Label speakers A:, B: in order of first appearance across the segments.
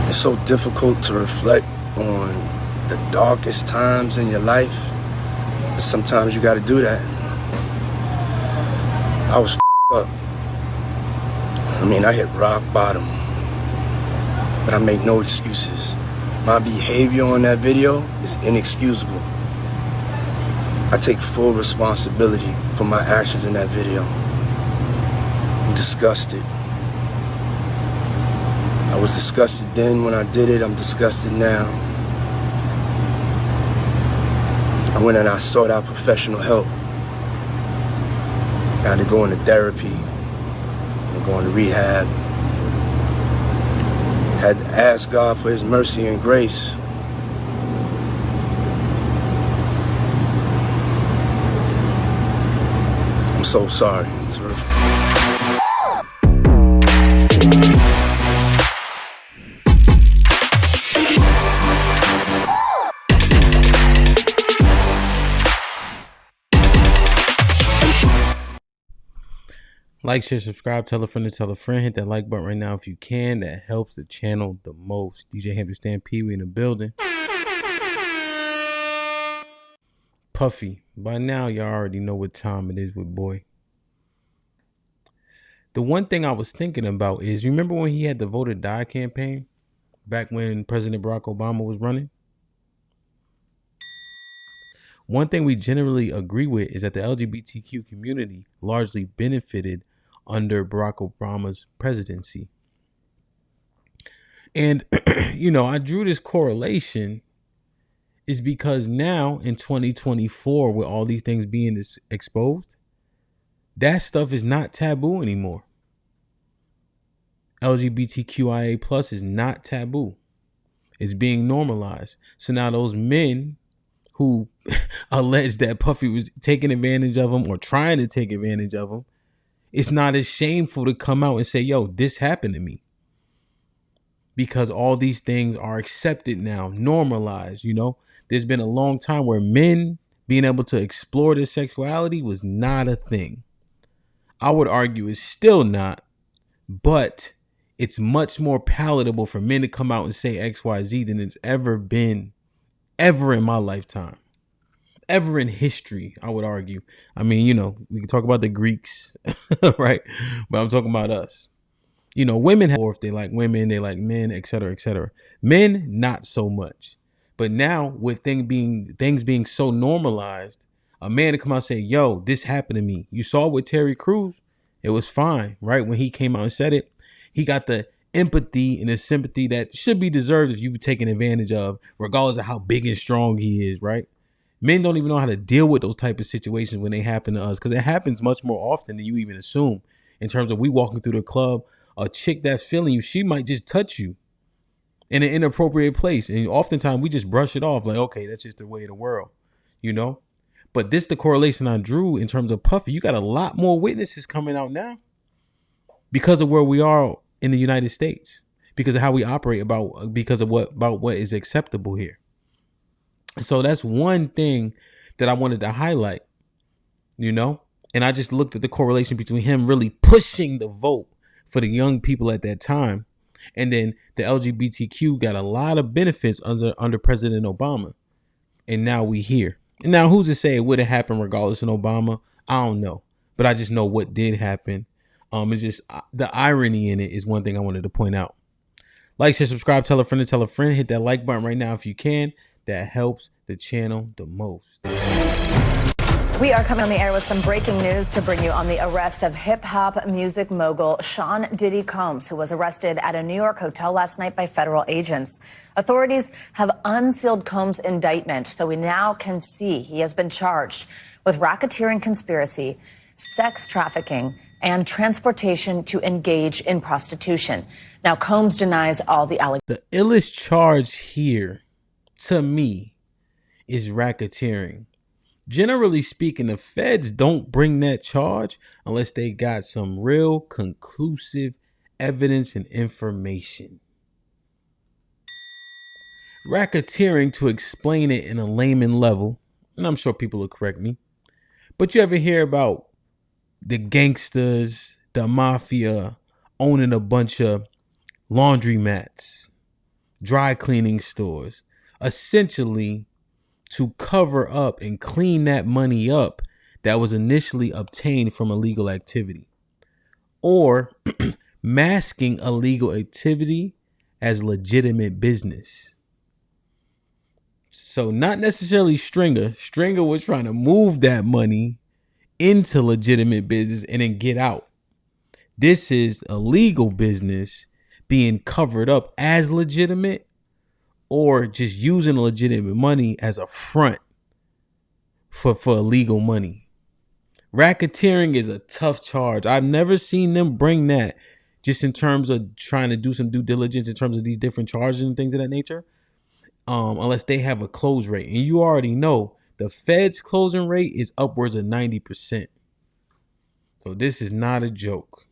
A: It's so difficult to reflect on the darkest times in your life, but sometimes you gotta do that. I was up. I hit rock bottom, but I make no excuses. My behavior on that video is inexcusable. I take full responsibility for my actions in that video. I'm disgusted. I was disgusted then when I did it. I'm disgusted now. I went and I sought out professional help. I had to go into therapy, and go into rehab. Had to ask God for His mercy and grace. I'm so sorry.
B: Like, share, subscribe, tell a friend to tell a friend. Hit that like button right now if you can. That helps the channel the most. DJ Hamp Stampede, we in the building. Puffy. By now, y'all already know what time it is with boy. The one thing I was thinking about is, remember when he had the Vote or Die campaign? Back when President Barack Obama was running? One thing we generally agree with is that the LGBTQ community largely benefited under Barack Obama's presidency. And, I drew this correlation is because now in 2024, with all these things being exposed, that stuff is not taboo anymore. LGBTQIA plus is not taboo. It's being normalized. So now those men who alleged that Puffy was taking advantage of him or trying to take advantage of him, it's not as shameful to come out and say, yo, this happened to me. Because all these things are accepted now, normalized, There's been a long time where men being able to explore their sexuality was not a thing. I would argue it's still not, but it's much more palatable for men to come out and say XYZ than it's ever been, ever in my lifetime. Ever in history, I would argue. We can talk about the Greeks, right? But I'm talking about us. Women have, or if they like women, they like men, et cetera, et cetera. Men, not so much. But now with things being so normalized, a man to come out and say, yo, this happened to me. You saw with Terry Crews, it was fine, right? When he came out and said it, he got the empathy and the sympathy that should be deserved if you were taken advantage of, regardless of how big and strong he is, right? Men don't even know how to deal with those type of situations when they happen to us, because it happens much more often than you even assume. In terms of we walking through the club, a chick that's feeling you, she might just touch you in an inappropriate place. And oftentimes we just brush it off like, okay, that's just the way of the world, But this is the correlation I drew in terms of Puffy. You got a lot more witnesses coming out now because of where we are in the United States, because of how we operate, because of what is acceptable here. So that's one thing that I wanted to highlight, and I just looked at the correlation between him really pushing the vote for the young people at that time, and then the LGBTQ got a lot of benefits under President Obama, and now we here. And now who's to say it would have happened regardless of Obama? I don't know, but I just know what did happen. It's just the irony in it is one thing I wanted to point out. Like, share, subscribe, tell a friend to tell a friend. Hit that like button right now if you can. That helps the channel the most.
C: We are coming on the air with some breaking news to bring you on the arrest of hip-hop music mogul Sean Diddy Combs, who was arrested at a New York hotel last night by federal agents. Authorities have unsealed Combs' indictment, so we now can see he has been charged with racketeering conspiracy, sex trafficking, and transportation to engage in prostitution. Now, Combs denies all the allegations.
B: The illest charge here, to me, is racketeering. Generally speaking, the feds don't bring that charge unless they got some real conclusive evidence and information. Racketeering, to explain it in a layman level, and I'm sure people will correct me, but you ever hear about the gangsters, the mafia owning a bunch of laundromats, dry cleaning stores, essentially to cover up and clean that money up that was initially obtained from illegal activity, or masking illegal activity as legitimate business. So not necessarily Stringer. Stringer was trying to move that money into legitimate business and then get out. This is illegal business being covered up as legitimate, or just using legitimate money as a front for illegal money. Racketeering is a tough charge. I've never seen them bring that, just in terms of trying to do some due diligence in terms of these different charges and things of that nature, unless they have a close rate. And you already know the Fed's closing rate is upwards of 90%. So this is not a joke.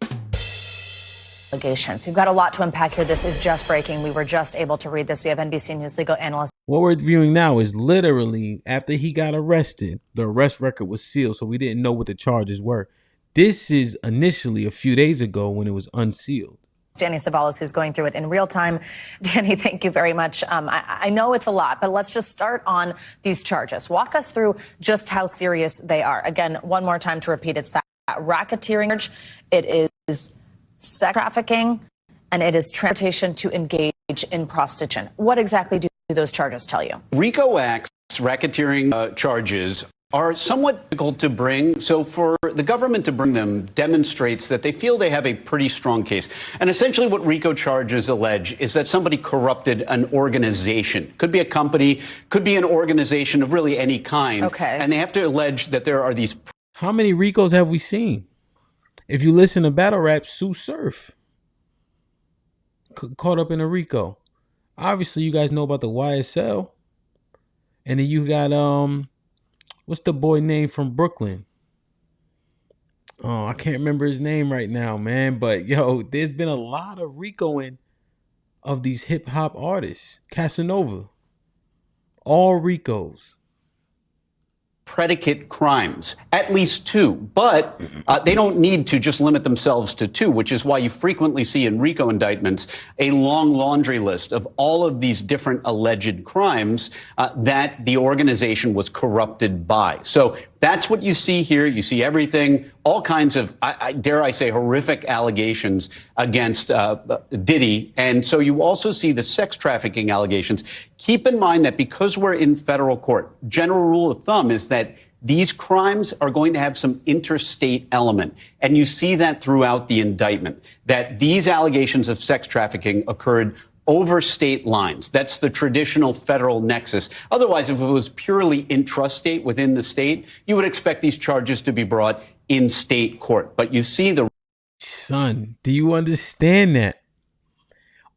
C: Allegations. We've got a lot to unpack here. This is just breaking. We were just able to read this. We have NBC News legal analyst.
B: What we're viewing now is literally after he got arrested, the arrest record was sealed, so we didn't know what the charges were. This is initially a few days ago when it was unsealed.
C: Danny Savalas, who's going through it in real time. Danny, thank you very much. I know it's a lot, but let's just start on these charges. Walk us through just how serious they are. Again, one more time to repeat, it's that racketeering charge, it is sex trafficking, and it is transportation to engage in prostitution. What exactly do those charges tell you?
D: RICO Act's racketeering charges are somewhat difficult to bring. So for the government to bring them demonstrates that they feel they have a pretty strong case. And essentially what RICO charges allege is that somebody corrupted an organization. Could be a company, could be an organization of really any kind.
C: Okay.
D: And they have to allege that there are these.
B: How many RICOs have we seen? If you listen to battle rap, Sue Surf caught up in a RICO. Obviously, you guys know about the YSL. And then you got, what's the boy name from Brooklyn? Oh, I can't remember his name right now, man. But, yo, there's been a lot of RICOing of these hip-hop artists. Casanova. All RICOs.
D: Predicate crimes, at least two, but they don't need to just limit themselves to two, which is why you frequently see in RICO indictments a long laundry list of all of these different alleged crimes that the organization was corrupted by. So that's what you see here. You see everything, all kinds of, dare I say, horrific allegations against Diddy. And so you also see the sex trafficking allegations. Keep in mind that because we're in federal court, general rule of thumb is that these crimes are going to have some interstate element. And you see that throughout the indictment, that these allegations of sex trafficking occurred over state lines. That's the traditional federal nexus. Otherwise, if it was purely intrastate within the state, you would expect these charges to be brought in state court. But you see the...
B: Son, do you understand that?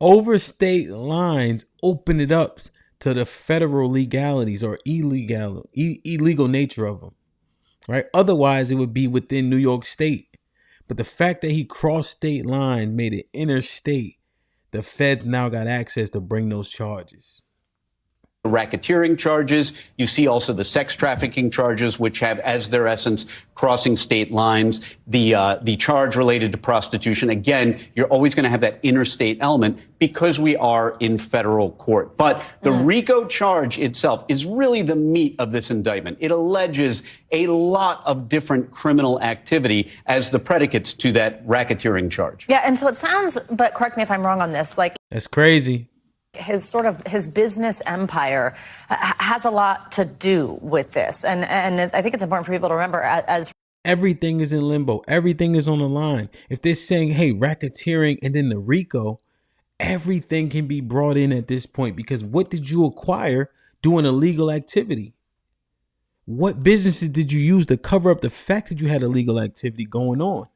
B: Over state lines open it up to the federal legalities or illegal nature of them, right? Otherwise, it would be within New York State. But the fact that he crossed state lines made it interstate. The Feds now got access to bring those charges.
D: Racketeering charges. You see also the sex trafficking charges, which have as their essence crossing state lines. The charge related to prostitution. Again, you're always going to have that interstate element because we are in federal court. But the RICO charge itself is really the meat of this indictment. It alleges a lot of different criminal activity as the predicates to that racketeering charge.
C: Yeah, and so it sounds, but correct me if I'm wrong on this, like
B: that's crazy.
C: His business empire has a lot to do with this. And I think it's important for people to remember as
B: everything is in limbo. Everything is on the line. If they're saying, hey, racketeering and then the RICO, everything can be brought in at this point, because what did you acquire doing illegal activity? What businesses did you use to cover up the fact that you had illegal activity going on?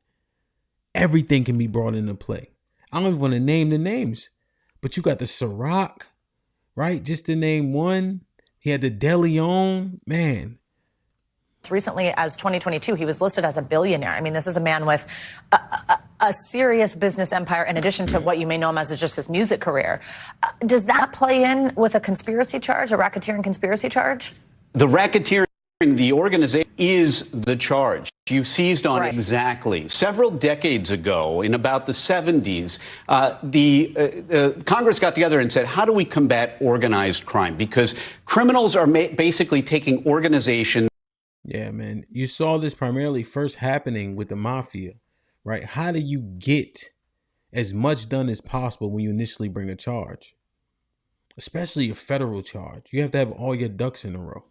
B: Everything can be brought into play. I don't even want to name the names. But you got the Ciroc, right? Just to name one. He had the De Leon, man.
C: Recently, as 2022, he was listed as a billionaire. I mean, this is a man with a serious business empire, in addition to what you may know him as just his music career. Does that play in with a conspiracy charge, a racketeering conspiracy charge?
D: The racketeering, the organization is the charge. You seized on
C: Right.
D: exactly. Several decades ago, in about the 70s, Congress got together and said, how do we combat organized crime? Because criminals are basically taking organizations.
B: Yeah, man. You saw this primarily first happening with the mafia, right? How do you get as much done as possible when you initially bring a charge? Especially a federal charge. You have to have all your ducks in a row.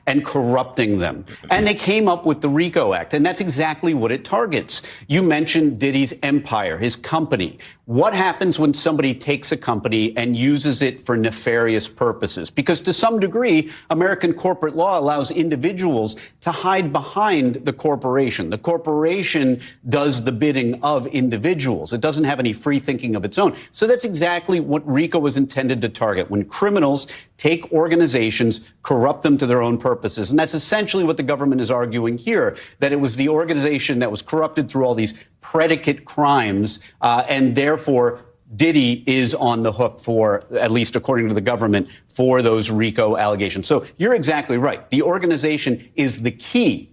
D: And corrupting them. And they came up with the RICO Act, and that's exactly what it targets. You mentioned Diddy's empire, his company. What happens when somebody takes a company and uses it for nefarious purposes? Because to some degree, American corporate law allows individuals to hide behind the corporation. The corporation does the bidding of individuals. It doesn't have any free thinking of its own. So that's exactly what RICO was intended to target, when criminals take organizations, corrupt them to their own purposes. And that's essentially what the government is arguing here, that it was the organization that was corrupted through all these predicate crimes, and therefore Diddy is on the hook for, at least according to the government, for those RICO allegations. So you're exactly right. The organization is the key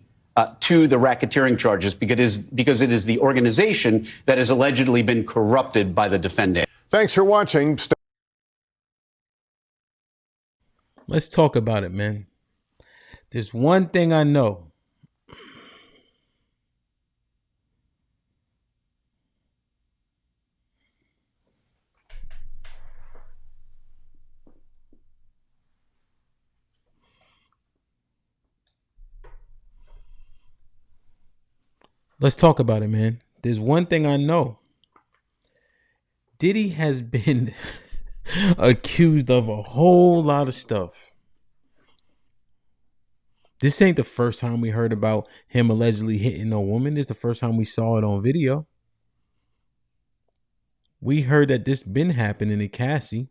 D: to the racketeering charges because it is the organization that has allegedly been corrupted by the defendant.
E: Thanks for watching.
B: Let's talk about it, man. There's one thing I know. Let's talk about it, man. There's one thing I know. Diddy has been accused of a whole lot of stuff. This ain't the first time we heard about him allegedly hitting a woman. This is the first time we saw it on video. We heard that this been happening to Cassie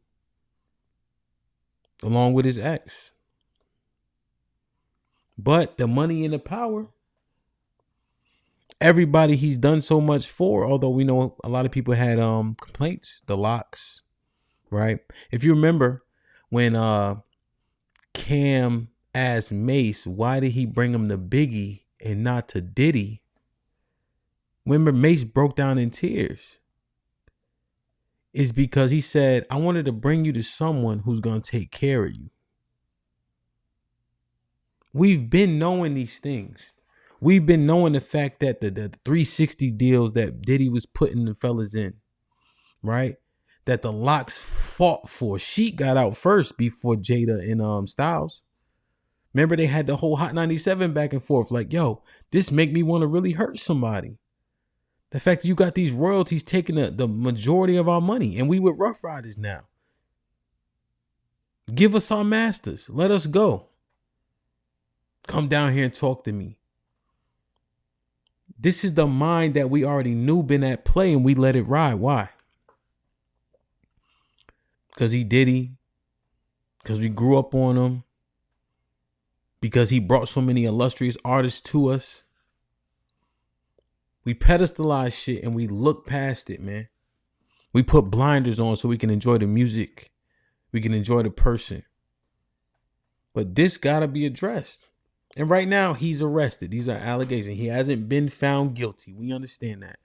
B: along with his ex. But the money and the power, everybody he's done so much for, although we know a lot of people had complaints, the locks, right? If you remember when Cam asked Mace, why did he bring him to Biggie and not to Diddy? Remember, Mace broke down in tears. It's because he said, I wanted to bring you to someone who's going to take care of you. We've been knowing these things. We've been knowing the fact that the 360 deals that Diddy was putting the fellas in, right? That the locks fought for. Sheik got out first before Jada and Styles. Remember, they had the whole Hot 97 back and forth. Like, yo, this make me want to really hurt somebody. The fact that you got these royalties taking the majority of our money, and we with Rough Riders now. Give us our masters. Let us go. Come down here and talk to me. This is the mind that we already knew been at play, and we let it ride. Why? Because he Diddy. Because we grew up on him. Because he brought so many illustrious artists to us. We pedestalize shit and we look past it, man. We put blinders on so we can enjoy the music. We can enjoy the person. But this gotta be addressed. And right now, he's arrested. These are allegations. He hasn't been found guilty. We understand that.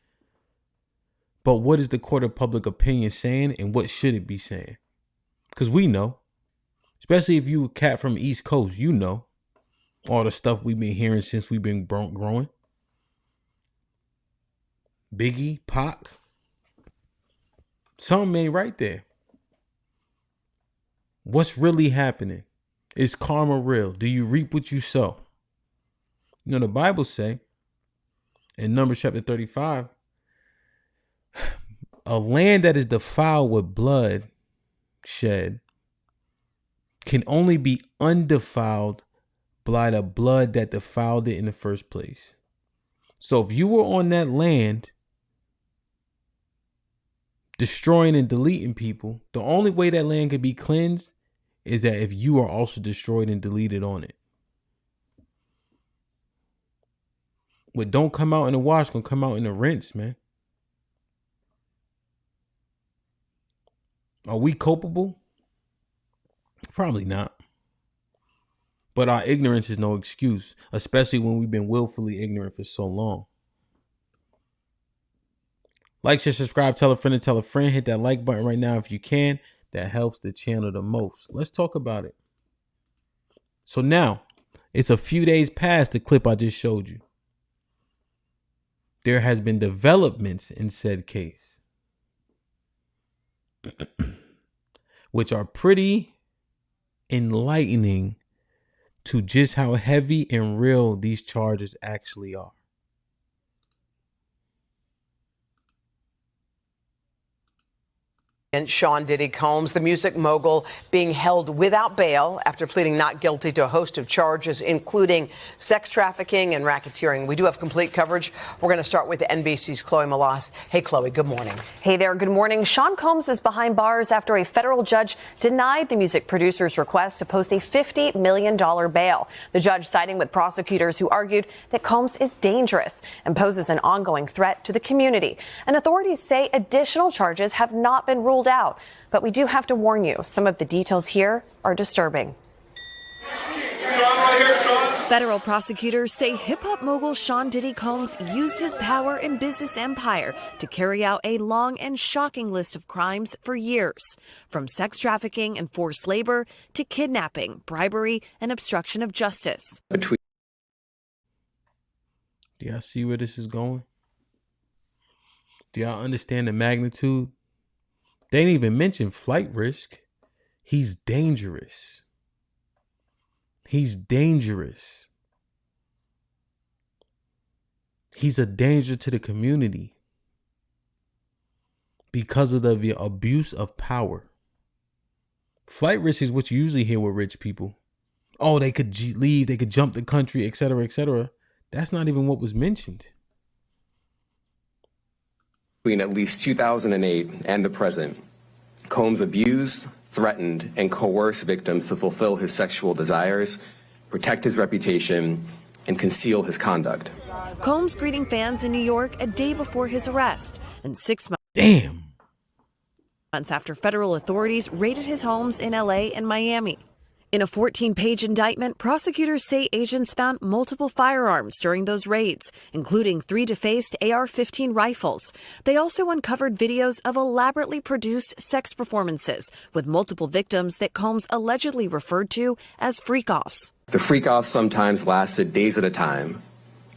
B: But what is the court of public opinion saying, and what should it be saying? Because we know. Especially if you a cat from East Coast, you know. All the stuff we've been hearing since we've been growing. Biggie, Pac. Something ain't right there. What's really happening? Is karma real? Do you reap what you sow? You know, the Bible say in Numbers chapter 35, a land that is defiled with blood shed can only be undefiled by the blood that defiled it in the first place. So if you were on that land destroying and deleting people, the only way that land could be cleansed is that if you are also destroyed and deleted on it. What don't come out in the wash gonna come out in the rinse, man. Are we culpable? Probably not. But our ignorance is no excuse, especially when we've been willfully ignorant for so long. Like, share, subscribe, tell a friend to tell a friend. Hit that like button right now if you can. That helps the channel the most. Let's talk about it. So now, it's a few days past the clip I just showed you. There has been developments in said case, which are pretty enlightening to just how heavy and real these charges actually are.
E: And Sean Diddy Combs, the music mogul, being held without bail after pleading not guilty to a host of charges, including sex trafficking and racketeering. We do have complete coverage. We're going to start with NBC's Chloe Malas. Hey, Chloe, good morning.
F: Hey there, good morning. Sean Combs is behind bars after a federal judge denied the music producer's request to post a $50 million bail. The judge siding with prosecutors who argued that Combs is dangerous and poses an ongoing threat to the community. And authorities say additional charges have not been ruled out. But we do have to warn you, some of the details here are disturbing.
G: Federal prosecutors say hip-hop mogul Sean Diddy Combs used his power and business empire to carry out a long and shocking list of crimes for years, from sex trafficking and forced labor to kidnapping, bribery, and obstruction of justice.
B: Do y'all see where this is going? Do y'all understand the magnitude? They didn't even mention flight risk. He's dangerous. He's dangerous. He's a danger to the community because of the abuse of power. Flight risk is what you usually hear with rich people. Oh, they could leave, they could jump the country, etc., etc. That's not even what was mentioned.
H: Between at least 2008 and the present, Combs abused, threatened, and coerced victims to fulfill his sexual desires, protect his reputation, and conceal his conduct.
G: Combs greeting fans in New York a day before his arrest and 6 months.
B: Damn.
G: Months after federal authorities raided his homes in LA and Miami. In a 14-page indictment, prosecutors say agents found multiple firearms during those raids, including 3 defaced AR-15 rifles. They also uncovered videos of elaborately produced sex performances with multiple victims that Combs allegedly referred to as freak-offs.
H: The freak-offs sometimes lasted days at a time,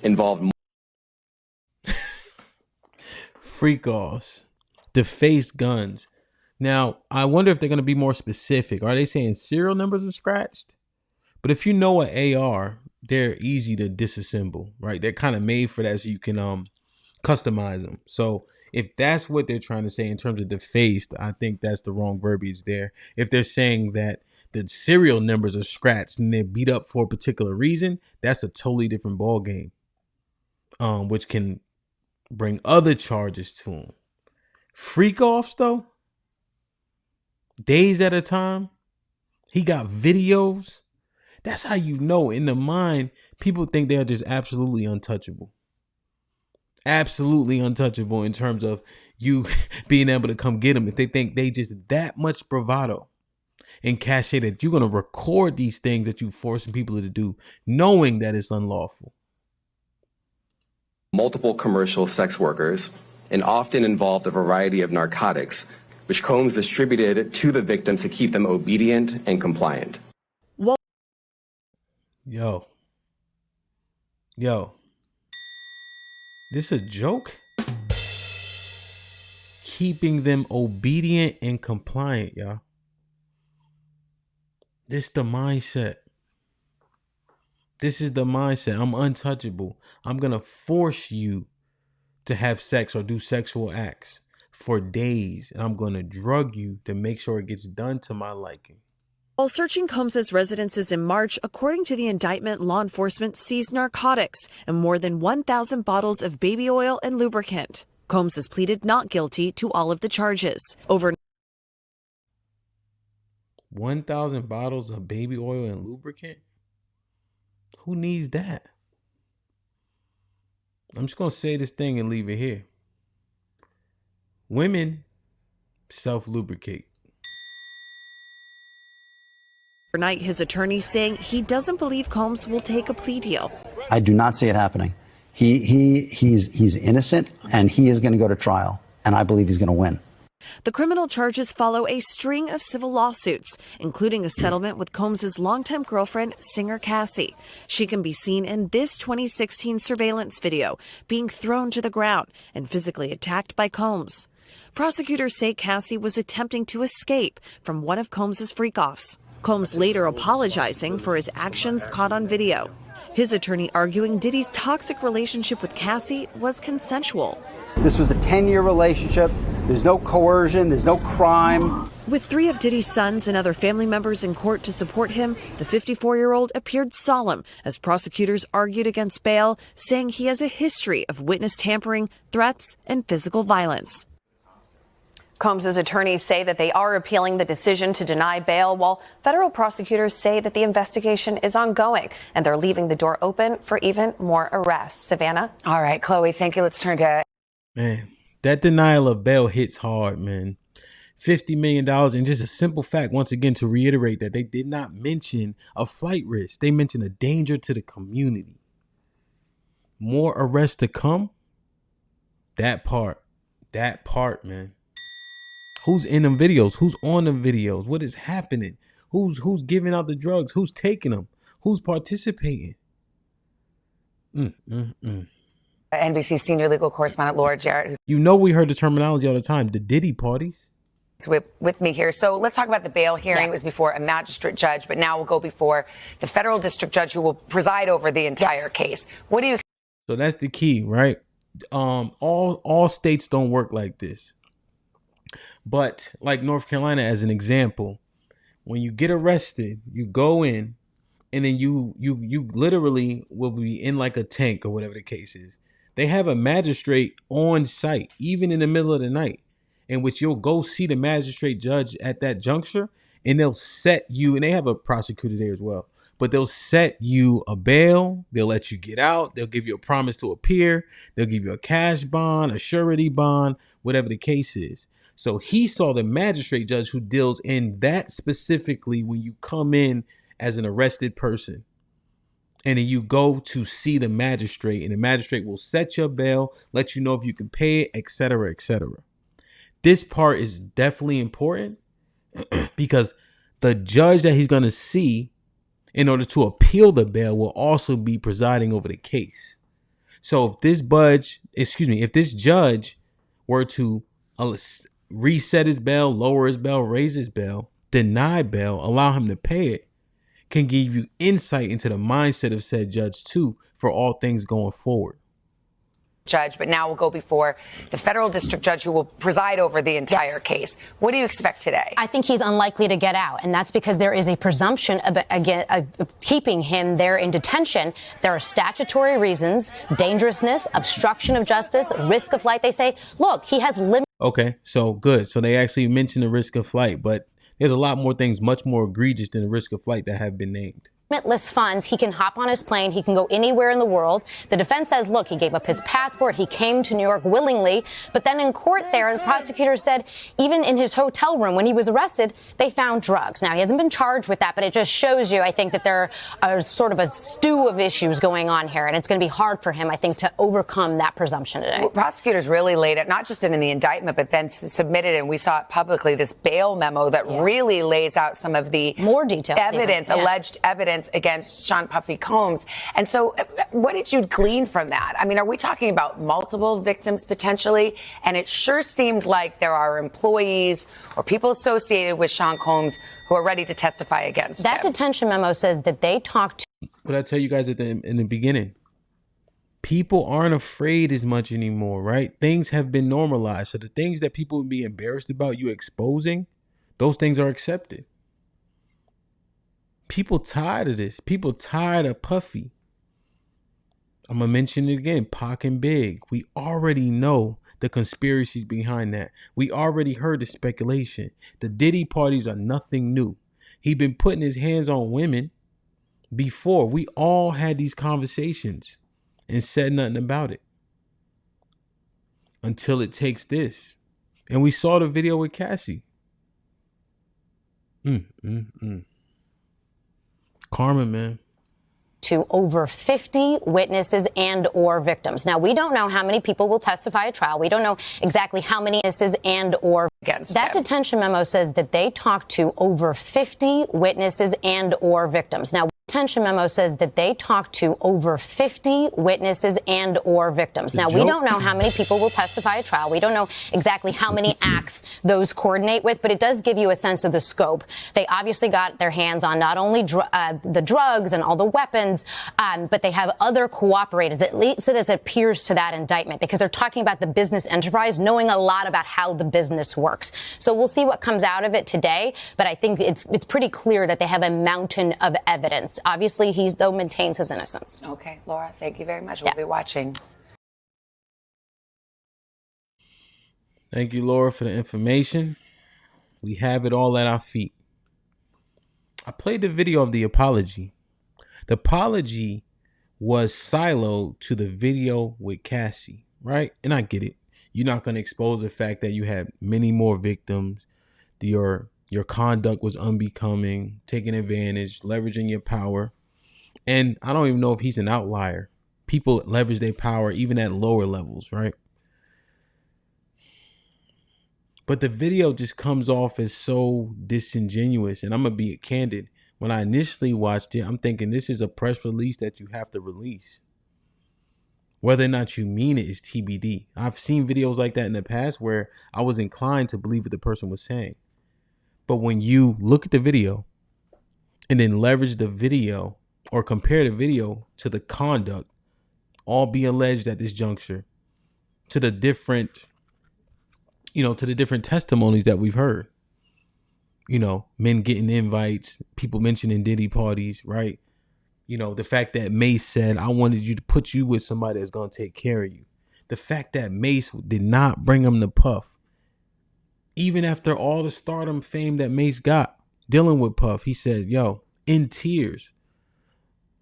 H: involved
B: Freak-offs, defaced guns. Now, I wonder if they're going to be more specific. Are they saying serial numbers were scratched? But if you know an AR, they're easy to disassemble, right? They're kind of made for that, so you can customize them. So if that's what they're trying to say in terms of defaced, I think that's the wrong verbiage there. If they're saying that the serial numbers are scratched and they're beat up for a particular reason, that's a totally different ball game, which can bring other charges to them. Freak-offs, though? Days at a time. He got videos. That's how you know in the mind, people think they're just absolutely untouchable. Absolutely untouchable in terms of you being able to come get them. If they think they just that much bravado and cachet that you're going to record these things that you're forcing people to do, knowing that it's unlawful.
H: multiple commercial sex workers and often involved a variety of narcotics, which Combs distributed to the victims to keep them obedient and compliant.
B: Yo, this a joke? Keeping them obedient and compliant, y'all. This the mindset. This is the mindset. I'm untouchable. I'm gonna force you to have sex or do sexual acts for days, and I'm gonna drug you to make sure it gets done to my liking.
G: While searching Combs' residences in March, according to the indictment, law enforcement seized narcotics and more than 1,000 bottles of baby oil and lubricant. Combs has pleaded not guilty to all of the charges. Over
B: 1,000 bottles of baby oil and lubricant? Who needs that? I'm just going to say this thing and leave it here. Women self-lubricate.
G: Overnight, his attorney saying he doesn't believe Combs will take a plea deal.
I: I do not see it happening. He's innocent, and he is going to go to trial, and I believe he's going to win.
G: The criminal charges follow a string of civil lawsuits, including a settlement with Combs' longtime girlfriend, singer Cassie. She can be seen in this 2016 surveillance video, being thrown to the ground and physically attacked by Combs. Prosecutors say Cassie was attempting to escape from one of Combs' freak-offs. Combs later apologizing for his actions caught on video. His attorney arguing Diddy's toxic relationship with Cassie was consensual.
I: This was a 10-year relationship. There's no coercion. There's no crime.
G: With 3 of Diddy's sons and other family members in court to support him, the 54-year-old appeared solemn as prosecutors argued against bail, saying he has a history of witness tampering, threats, and physical violence.
F: Combs' attorneys say that they are appealing the decision to deny bail, while federal prosecutors say that the investigation is ongoing and they're leaving the door open for even more arrests. Savannah?
J: All right, Chloe, thank you. Let's turn to...
B: Man, that denial of bail hits hard, man. $50 million, and just a simple fact, once again, to reiterate that they did not mention a flight risk. They mentioned a danger to the community. More arrests to come? That part, man. Who's in them videos? Who's on them videos? What is happening? Who's giving out the drugs? Who's taking them? Who's participating?
J: NBC senior legal correspondent Laura Jarrett, who's
B: We heard the terminology all the time, the Diddy parties.
J: with me here. So let's talk about the bail hearing. It was before a magistrate judge, but now we'll go before the federal district judge who will preside over the entire case. What do you...
B: So that's the key, right? All states don't work like this. But like North Carolina, as an example, when you get arrested, you go in and then you literally will be in like a tank or whatever the case is. They have a magistrate on site, even in the middle of the night, in which you'll go see the magistrate judge at that juncture, and they'll set you, and they have a prosecutor there as well, but they'll set you a bail. They'll let you get out. They'll give you a promise to appear. They'll give you a cash bond, a surety bond, whatever the case is. So he saw the magistrate judge who deals in that specifically when you come in as an arrested person. And then you go to see the magistrate, and the magistrate will set your bail, let you know if you can pay it, etc., etc. This part is definitely important because the judge that he's going to see in order to appeal the bail will also be presiding over the case. So if this judge were to reset his bail, lower his bail, raise his bail, deny bail, allow him to pay it, can give you insight into the mindset of said judge too for all things going forward.
J: Judge, but now we'll go before the federal district judge who will preside over the entire case. What do you expect today?
K: I think he's unlikely to get out, and that's because there is a presumption of keeping him there in detention. There are statutory reasons: dangerousness, obstruction of justice, risk of flight. They say, look, he has limited.
B: Okay, so good. So they actually mentioned the risk of flight, but there's a lot more things much more egregious than the risk of flight that have been named.
K: Limitless funds. He can hop on his plane. He can go anywhere in the world. The defense says, look, he gave up his passport. He came to New York willingly. But then in court there, the prosecutor said even in his hotel room when he was arrested, they found drugs. Now, he hasn't been charged with that, but it just shows you, I think, that there are sort of a stew of issues going on here. And it's going to be hard for him, I think, to overcome that presumption today.
J: Well, prosecutors really laid it, not just in the indictment, but then submitted, and we saw it publicly, this bail memo that really lays out some of the
K: more details,
J: evidence, alleged evidence against Sean Puffy Combs. And so what did you glean from that? I mean, are we talking about multiple victims potentially? And it sure seemed like there are employees or people associated with Sean Combs who are ready to testify against him.
K: That detention memo says that they talked to...
B: What I tell you guys in the beginning, people aren't afraid as much anymore, right? Things have been normalized. So the things that people would be embarrassed about you exposing, those things are accepted. People tired of this. People tired of Puffy. I'm going to mention it again. Pac and Big. We already know the conspiracies behind that. We already heard the speculation. The Diddy parties are nothing new. He been putting his hands on women before. We all had these conversations and said nothing about it. Until it takes this. And we saw the video with Cassie. karma, man.
K: To over 50 witnesses and or victims. Now, we don't know how many people will testify at trial. We don't know exactly how many witnesses and or against that them. Detention memo says that they talked to over 50 witnesses and or victims. Now, detention memo says that they talked to over 50 witnesses and or victims. Now, we don't know how many people will testify at trial. We don't know exactly how many acts those coordinate with, but it does give you a sense of the scope. They obviously got their hands on not only the drugs and all the weapons, but they have other cooperators, at least as it appears to that indictment, because they're talking about the business enterprise, knowing a lot about how the business works. So we'll see what comes out of it today, but I think it's pretty clear that they have a mountain of evidence. Obviously, he, though, maintains his innocence.
J: Okay, Laura, thank you very much. We'll be watching.
B: Thank you, Laura, for the information. We have it all at our feet. I played the video of the apology. The apology was siloed to the video with Cassie, right? And I get it. You're not going to expose the fact that you had many more victims. Your conduct was unbecoming, taking advantage, leveraging your power. And I don't even know if he's an outlier. People leverage their power even at lower levels, right? But the video just comes off as so disingenuous. And I'm going to be candid. When I initially watched it, I'm thinking this is a press release that you have to release. Whether or not you mean it is TBD. I've seen videos like that in the past where I was inclined to believe what the person was saying. But when you look at the video and then leverage the video or compare the video to the conduct, all be alleged at this juncture, to the different, to the different testimonies that we've heard, men getting invites, people mentioning Diddy parties, right? The fact that Mace said, I wanted you to put you with somebody that's going to take care of you. The fact that Mace did not bring him to Puff. Even after all the stardom fame that Mace got dealing with Puff, he said, yo, in tears,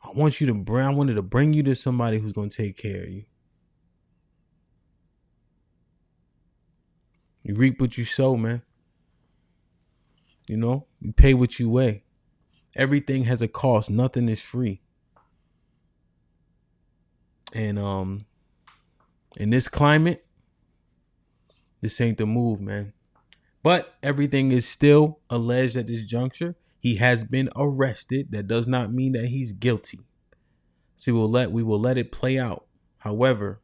B: I wanted to bring you to somebody who's going to take care of you. You reap what you sow, man. You pay what you weigh. Everything has a cost. Nothing is free. And in this climate, this ain't the move, man. But everything is still alleged at this juncture. He has been arrested. That does not mean that he's guilty. So we will let it play out. However,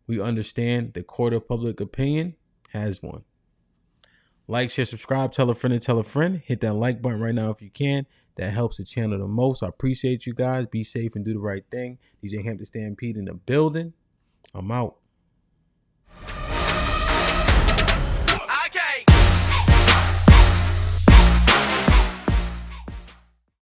B: we understand the court of public opinion has one. Like, share, subscribe, tell a friend and tell a friend. Hit that like button right now if you can. That helps the channel the most. I appreciate you guys. Be safe and do the right thing. DJ Hamp the Stampede in the building. I'm out.